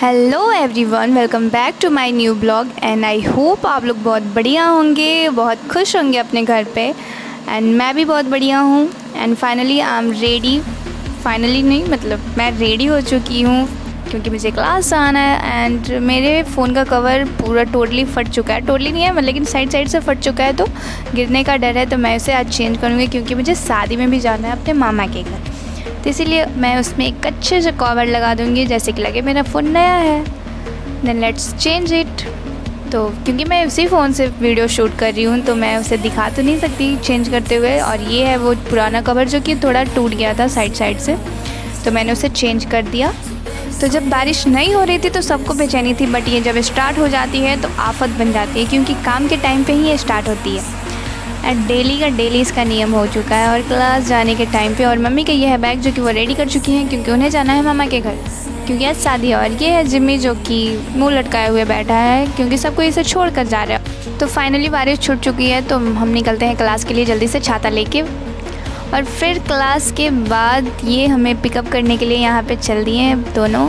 Hello everyone, welcome back to my new blog and I hope आप लोग बहुत बढ़िया होंगे, बहुत खुश होंगे अपने घर पे। एंड मैं भी बहुत बढ़िया हूँ। And finally I am ready. Finally नहीं, मतलब मैं रेडी हो चुकी हूँ क्योंकि मुझे क्लास आना है। एंड मेरे फ़ोन का कवर पूरा टोटली फट चुका है। टोटली नहीं है, मतलब लेकिन साइड साइड से फट चुका है, तो गिरने का डर है। तो मैं उसे आज चेंज करूँगी क्योंकि मुझे शादी में भी जाना है अपने मामा के घर। तो इसीलिए मैं उसमें एक अच्छे से कवर लगा दूँगी जैसे कि लगे मेरा फ़ोन नया है। Then let's change it. तो क्योंकि मैं उसी फ़ोन से वीडियो शूट कर रही हूँ तो मैं उसे दिखा तो नहीं सकती चेंज करते हुए। और ये है वो पुराना कवर जो कि थोड़ा टूट गया था साइड साइड से, तो मैंने उसे चेंज कर दिया। तो जब बारिश नहीं हो रही थी तो सबको बेचैनी थी, बट ये जब स्टार्ट हो जाती है तो आफत बन जाती है क्योंकि काम के टाइम पे ही ये स्टार्ट होती है। एंड डेली का डेली इसका नियम हो चुका है। और क्लास जाने के टाइम पे और मम्मी का ये है बैग जो कि वो रेडी कर चुकी हैं क्योंकि उन्हें जाना है मामा के घर, क्योंकि आज शादी है। और ये है जिम्मी जो कि मुंह लटकाए हुए बैठा है क्योंकि सबको इसे छोड़ कर जा रहा है। तो फाइनली बारिश छूट चुकी है तो हम निकलते हैं क्लास के लिए जल्दी से छाता लेके। और फिर क्लास के बाद ये हमें पिकअप करने के लिए यहाँ पे चल दिए हैं दोनों,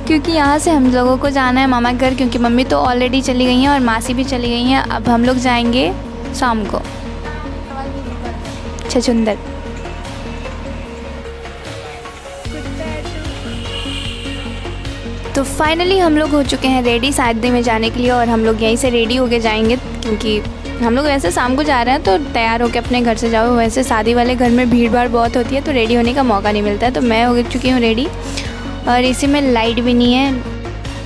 क्योंकि यहाँ से हम लोगों को जाना है मामा के घर, क्योंकि मम्मी तो ऑलरेडी चली गई हैं और मासी भी चली गई हैं। अब हम लोग जाएंगे शाम को छछुंदर। तो फाइनली हम लोग हो चुके हैं रेडी शादी में जाने के लिए। और हम लोग यहीं से रेडी होके जाएंगे क्योंकि हम लोग वैसे शाम को जा रहे हैं तो तैयार होके अपने घर से जाओ। वैसे शादी वाले घर में भीड़ भाड़ बहुत होती है तो रेडी होने का मौका नहीं मिलता है। तो मैं हो चुकी हूँ रेडी और इसी में लाइट भी नहीं है।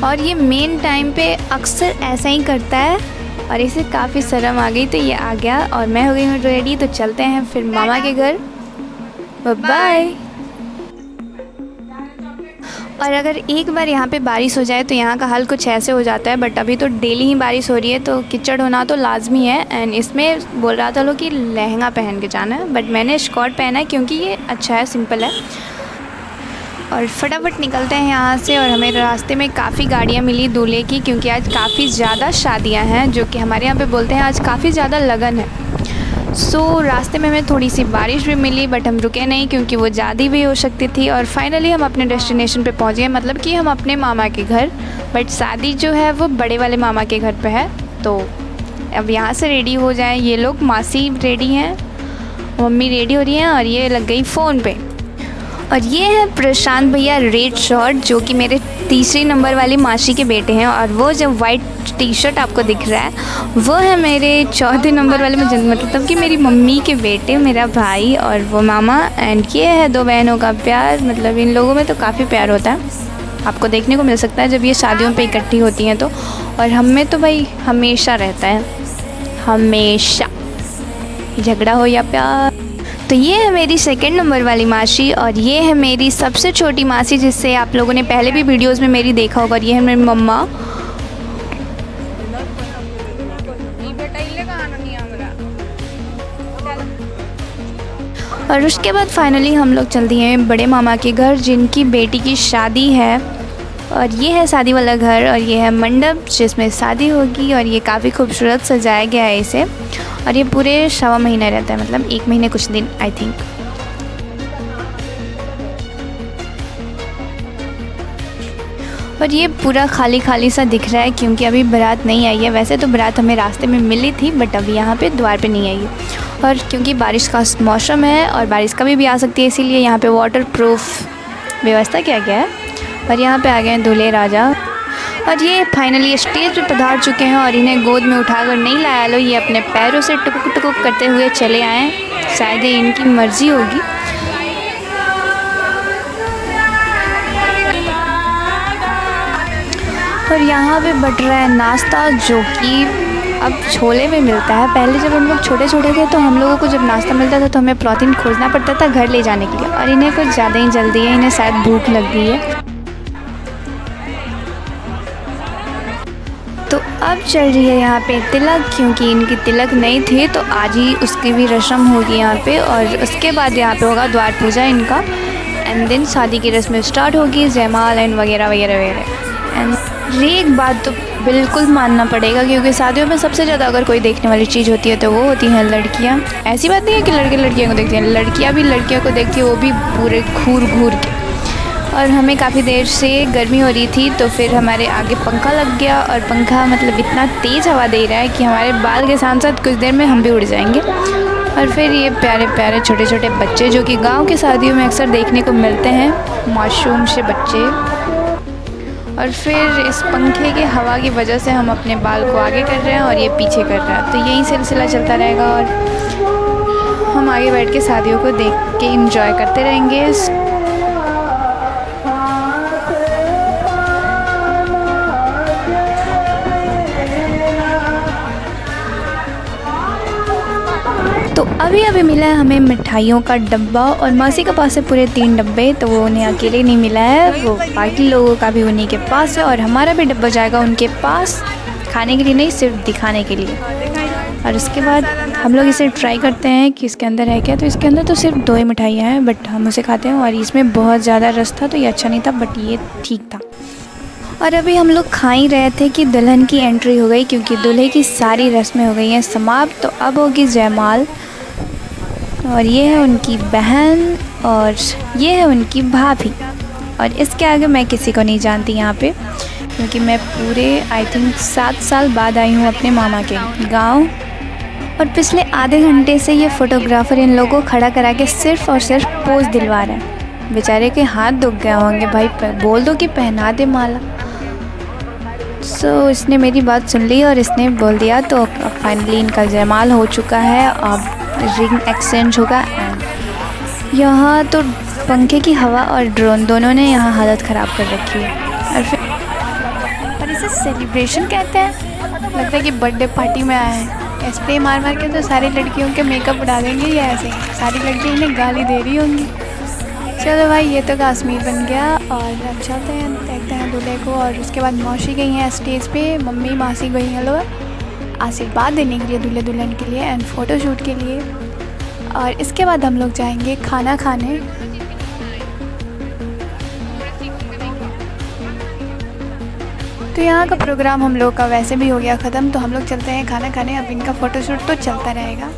और ये मेन टाइम पे अक्सर ऐसा ही करता है और इसे काफ़ी शर्म आ गई तो ये आ गया और मैं हो गई हूँ रेडी। तो चलते हैं फिर मामा के घर। बाय। और अगर एक बार यहाँ पे बारिश हो जाए तो यहाँ का हाल कुछ ऐसे हो जाता है, बट अभी तो डेली ही बारिश हो रही है तो कीचड़ होना तो लाजमी है। एंड इसमें बोल रहा था लोग कि लहंगा पहन के जाना है, बट मैंने स्कर्ट पहना है क्योंकि ये अच्छा है, सिंपल है। और फटाफट निकलते हैं यहाँ से। और हमें रास्ते में काफ़ी गाड़ियाँ मिली दूल्हे की, क्योंकि आज काफ़ी ज़्यादा शादियाँ हैं, जो कि हमारे यहाँ पे बोलते हैं आज काफ़ी ज़्यादा लगन है। सो रास्ते में हमें थोड़ी सी बारिश भी मिली, बट हम रुके नहीं क्योंकि वो ज़्यादा भी हो सकती थी। और फाइनली हम अपने डेस्टिनेशन पे पहुँच गए, मतलब कि हम अपने मामा के घर। बट शादी जो है वो बड़े वाले मामा के घर पे है। तो अब यहाँ से रेडी हो जाए ये लोग। मासी रेडी हैं, मम्मी रेडी हो रही हैं और ये लग गई फ़ोन पे। और ये है प्रशांत भैया रेड शर्ट, जो कि मेरे तीसरी नंबर वाली मासी के बेटे हैं। और वो जो वाइट टी शर्ट आपको दिख रहा है वो है मेरे चौथे नंबर वाले में, मतलब कि मेरी मम्मी के बेटे, मेरा भाई और वो मामा। एंड ये है दो बहनों का प्यार, मतलब इन लोगों में तो काफ़ी प्यार होता है, आपको देखने को मिल सकता है जब ये शादियों पे इकट्ठी होती हैं तो। और हम में तो भाई हमेशा रहता है, हमेशा, झगड़ा हो या प्यार। तो ये है मेरी सेकंड नंबर वाली मासी और ये है मेरी सबसे छोटी मासी, जिससे आप लोगों ने पहले भी वीडियोस में मेरी देखा होगा। ये है मेरी मम्मा। और उसके बाद फाइनली हम लोग चल दिए हैं बड़े मामा के घर, जिनकी बेटी की शादी है। और ये है शादी वाला घर और ये है मंडप जिसमें शादी होगी। और ये काफ़ी खूबसूरत सजाया गया है इसे। और ये पूरे 1.25 महीना रहता है, मतलब 1 महीने कुछ दिन आई थिंक। और ये पूरा खाली खाली सा दिख रहा है क्योंकि अभी बारात नहीं आई है। वैसे तो बारात हमें रास्ते में मिली थी, बट अभी यहाँ पे द्वार पे नहीं आई है। और क्योंकि बारिश का मौसम है और बारिश कभी भी आ सकती है, इसीलिए यहाँ पे वाटर प्रूफ व्यवस्था किया गया है। और यहाँ पे आ गए हैं दूल्हे राजा। और ये फाइनली स्टेज पे पधार चुके हैं और इन्हें गोद में उठाकर नहीं लाया लो, ये अपने पैरों से टुकुक टुकुक करते हुए चले आए। शायद ये इनकी मर्ज़ी होगी। और यहाँ पे बट रहा है नाश्ता, जो कि अब छोले में मिलता है। पहले जब हम लोग छोटे छोटे थे तो हम लोगों को जब नाश्ता मिलता था तो हमें प्रोटीन खोजना पड़ता था घर ले जाने के लिए। और इन्हें कुछ ज़्यादा ही जल्दी है, इन्हें शायद भूख लग गई है। तो अब चल रही है यहाँ पे तिलक, क्योंकि इनकी तिलक नहीं थी तो आज ही उसकी भी रस्म होगी यहाँ पे। और उसके बाद यहाँ पे होगा द्वार पूजा इनका। एंड देन शादी की रस्म स्टार्ट होगी, जयमाल एंड वगैरह वगैरह वगैरह। एंड एक बात तो बिल्कुल मानना पड़ेगा, क्योंकि शादियों में सबसे ज़्यादा अगर कोई देखने वाली चीज़ होती है तो वो होती हैं लड़कियाँ। ऐसी बात नहीं है कि लड़के लड़कियों को देखते हैं, लड़कियाँ भी लड़कियों को देखती है, वो भी पूरे घूर घूर के। और हमें काफ़ी देर से गर्मी हो रही थी, तो फिर हमारे आगे पंखा लग गया और पंखा मतलब इतना तेज़ हवा दे रहा है कि हमारे बाल के साथ साथ कुछ देर में हम भी उड़ जाएंगे। और फिर ये प्यारे प्यारे छोटे छोटे बच्चे जो कि गांव की शादियों में अक्सर देखने को मिलते हैं, मासूम से बच्चे। और फिर इस पंखे के हवा की वजह से हम अपने बाल को आगे कर रहे हैं और ये पीछे कर रहा है, तो यही सिलसिला चलता रहेगा और हम आगे बैठ के शादियों को देख के एंजॉय करते रहेंगे। तो अभी अभी मिला है हमें मिठाइयों का डब्बा और मासी के पास है पूरे 3 डब्बे, तो वो उन्हें अकेले नहीं मिला है, वो बाकी लोगों का भी उन्हीं के पास है और हमारा भी डब्बा जाएगा उनके पास, खाने के लिए नहीं, सिर्फ दिखाने के लिए। और उसके बाद हम लोग इसे ट्राई करते हैं कि इसके अंदर है क्या। तो इसके अंदर तो सिर्फ 2 ही मिठाइयाँ हैं, बट हम उसे खाते हैं और इसमें बहुत ज़्यादा रस था, तो ये अच्छा नहीं था, बट ये ठीक था। और अभी हम लोग खा ही रहे थे कि दुल्हन की एंट्री हो गई, क्योंकि दूल्हे की सारी रस्में हो गई हैं समाप्त। तो अब होगी जयमाल, और ये है उनकी बहन और ये है उनकी भाभी। और इसके आगे मैं किसी को नहीं जानती यहाँ पे, क्योंकि मैं पूरे आई थिंक 7 साल बाद आई हूँ अपने मामा के गांव। और पिछले आधे घंटे से ये फ़ोटोग्राफ़र इन लोगों को खड़ा करा के सिर्फ़ और सिर्फ पोज दिलवा रहे हैं। बेचारे के हाथ दुख गए होंगे, भाई बोल दो कि पहना दे माला। सो इसने मेरी बात सुन ली और इसने बोल दिया। तो अब फाइनली इनका जयमाल हो चुका है, अब रिंग एक्सचेंज होगा। एंड यहाँ तो पंखे की हवा और ड्रोन दोनों ने यहाँ हालत ख़राब कर रखी है। और इसे सेलिब्रेशन कहते हैं, लगता है कि बर्थडे पार्टी में आए हैं। स्प्रे मार मार के तो सारी लड़कियों के मेकअप उड़ा देंगे, या ऐसे सारी लड़कियाँ इन्हें गाली दे रही होंगी। चलो भाई, ये तो कश्मीर बन गया और अब चलते हैं, देखते हैं दूल्हे को। और उसके बाद मौसी गई हैं स्टेज पे, मम्मी मासी गई हैं लोग आशीर्वाद देने के लिए दूल्हे दुल्हन के लिए एंड फ़ोटोशूट के लिए। और इसके बाद हम लोग जाएंगे खाना खाने। तो यहाँ का प्रोग्राम हम लोग का वैसे भी हो गया ख़त्म, तो हम लोग चलते हैं खाना खाने। अब इनका फ़ोटोशूट तो चलता रहेगा,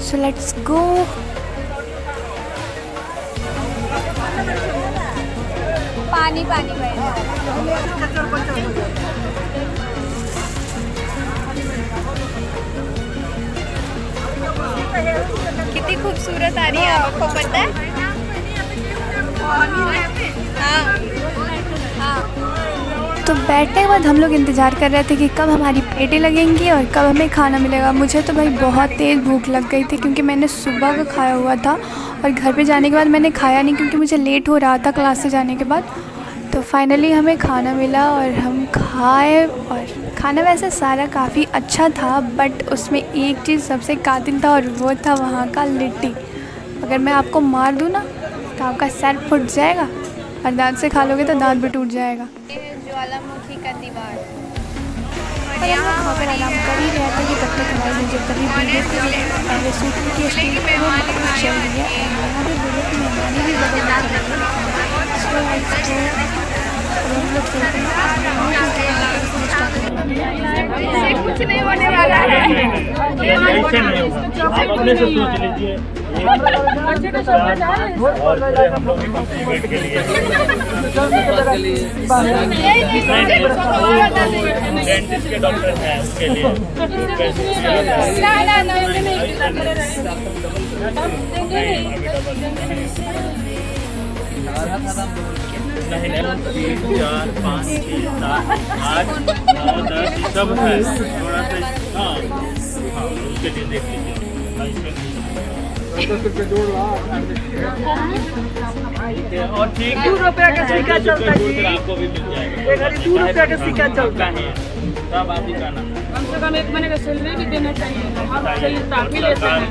सो लेट्स गो। पानी पानी कितनी खूबसूरत आ रही है, आपको पता है? तो बैठने के बाद हम लोग इंतज़ार कर रहे थे कि कब हमारी प्लेटें लगेंगी और कब हमें खाना मिलेगा। मुझे तो भाई बहुत तेज़ भूख लग गई थी, क्योंकि मैंने सुबह का खाया हुआ था और घर पे जाने के बाद मैंने खाया नहीं, क्योंकि मुझे लेट हो रहा था क्लास से जाने के बाद। तो फाइनली हमें खाना मिला और हम खाए। और खाना वैसे सारा काफ़ी अच्छा था, बट उसमें एक चीज़ सबसे कातिल था और वो था वहाँ का लिट्टी। अगर मैं आपको मार दूँ ना तो आपका सर फूट जाएगा, और दांत से खा लोगे तो दांत भी टूट जाएगा। ज्वालामुखी का दीवार। और यहाँ खबर आराम कर ही रहे थे कि तब तक हमारी मुझे तभी पहले सूट की स्टील पे वो चल रही है। यहाँ पे बोले कि मेहमानी भी बदल कुछ नहीं होने वाला है। आप अपने से सोच लीजिए। डेंटिस्ट के डॉक्टर हैं उसके लिए नहीं 4 5 6 7 8 9 10 सब है, थोड़ा सा। हाँ उसके लिए देख लीजिए। और ठीक है, 2 रुपया का सिक्का चलता है, आपको भी मिल जाएगा। 2 रुपया का सिक्का चलता है, तब आप ही जाना। कम से कम 1 महीने का सैलरी भी देना चाहिए। हम सही ताकि लेते हैं।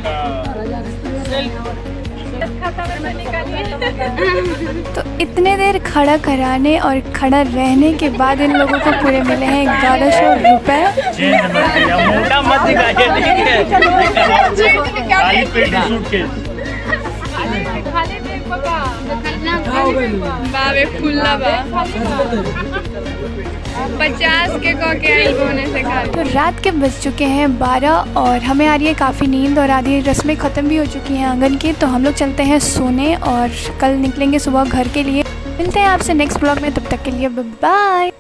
तो इतने देर खड़ा कराने और खड़ा रहने के बाद इन लोगों को पूरे मिले हैं 1100 रुपये। मत 50 के को के आइल बोने से खा तो रात के बज चुके हैं 12 और हमें आ रही है काफ़ी नींद और आधी रस्में ख़त्म भी हो चुकी हैं आंगन की। तो हम लोग चलते हैं सोने और कल निकलेंगे सुबह घर के लिए। मिलते हैं आपसे नेक्स्ट ब्लॉग में, तब तक के लिए बाय बाय।